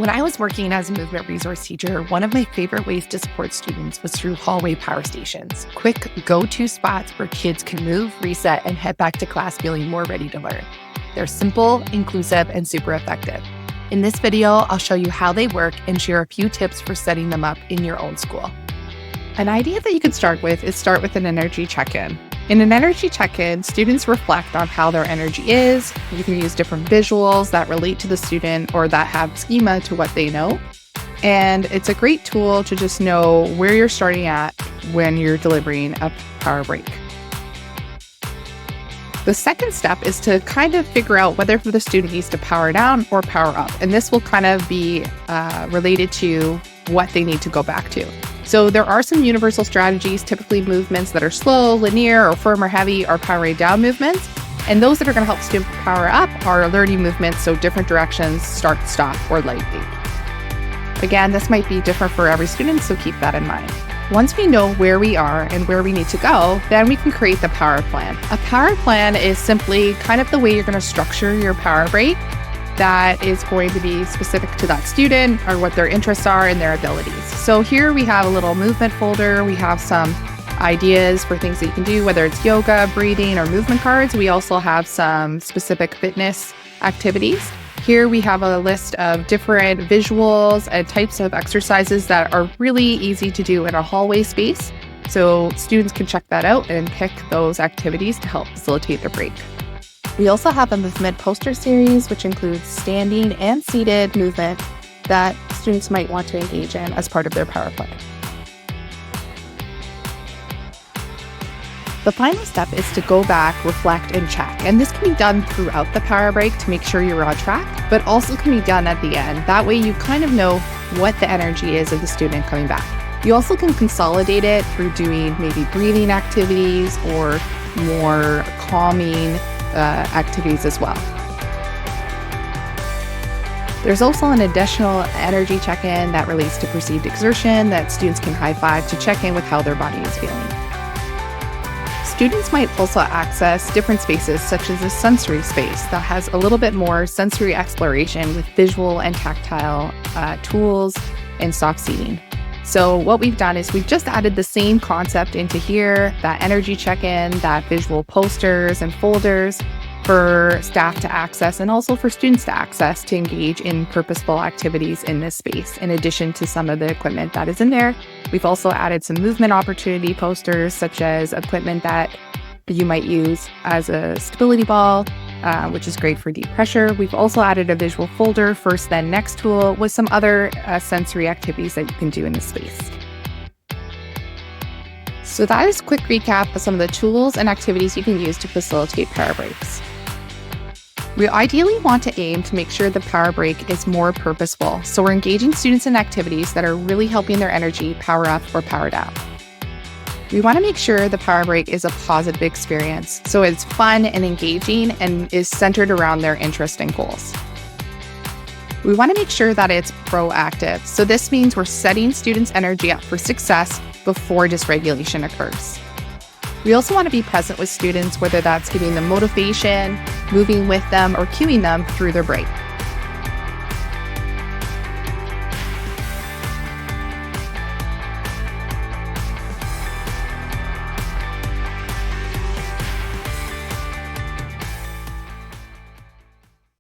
When I was working as a movement resource teacher, one of my favorite ways to support students was through hallway power stations, quick go-to spots where kids can move, reset, and head back to class feeling more ready to learn. They're simple, inclusive, and super effective. In this video, I'll show you how they work and share a few tips for setting them up in your own school. An idea that you could start with an energy check-in. In an energy check-in, students reflect on how their energy is. You can use different visuals that relate to the student or that have schema to what they know. And it's a great tool to just know where you're starting at when you're delivering a power break. The second step is to kind of figure out whether the student needs to power down or power up. And this will kind of be related to what they need to go back to. So there are some universal strategies, typically movements that are slow, linear, or firm or heavy are powering down movements. And those that are going to help students power up are learning movements, so different directions, start, stop, or light beat. Again, this might be different for every student, so keep that in mind. Once we know where we are and where we need to go, then we can create the power plan. A power plan is simply kind of the way you're going to structure your power break that is going to be specific to that student or what their interests are and their abilities. So here we have a little movement folder. We have some ideas for things that you can do, whether it's yoga, breathing, or movement cards. We also have some specific fitness activities. Here we have a list of different visuals and types of exercises that are really easy to do in a hallway space. So students can check that out and pick those activities to help facilitate their break. We also have a movement poster series, which includes standing and seated movement that students might want to engage in as part of their power plan. The final step is to go back, reflect, and check. And this can be done throughout the power break to make sure you're on track, but also can be done at the end. That way you kind of know what the energy is of the student coming back. You also can consolidate it through doing maybe breathing activities or more calming activities as well. There's also an additional energy check-in that relates to perceived exertion that students can high-five to check in with how their body is feeling. Students might also access different spaces, such as a sensory space that has a little bit more sensory exploration with visual and tactile tools and soft seating. So what we've done is we've just added the same concept into here, that energy check-in, that visual posters and folders for staff to access and also for students to access to engage in purposeful activities in this space. In addition to some of the equipment that is in there, we've also added some movement opportunity posters, such as equipment that you might use as a stability ball, which is great for deep pressure. We've also added a visual folder, first then next tool, with some other sensory activities that you can do in this space. So that is a quick recap of some of the tools and activities you can use to facilitate power breaks. We ideally want to aim to make sure the power break is more purposeful, so we're engaging students in activities that are really helping their energy power up or power down. We want to make sure the power break is a positive experience, so it's fun and engaging and is centered around their interests and goals. We want to make sure that it's proactive, so this means we're setting students' energy up for success before dysregulation occurs. We also want to be present with students, whether that's giving them motivation, moving with them, or cueing them through their break.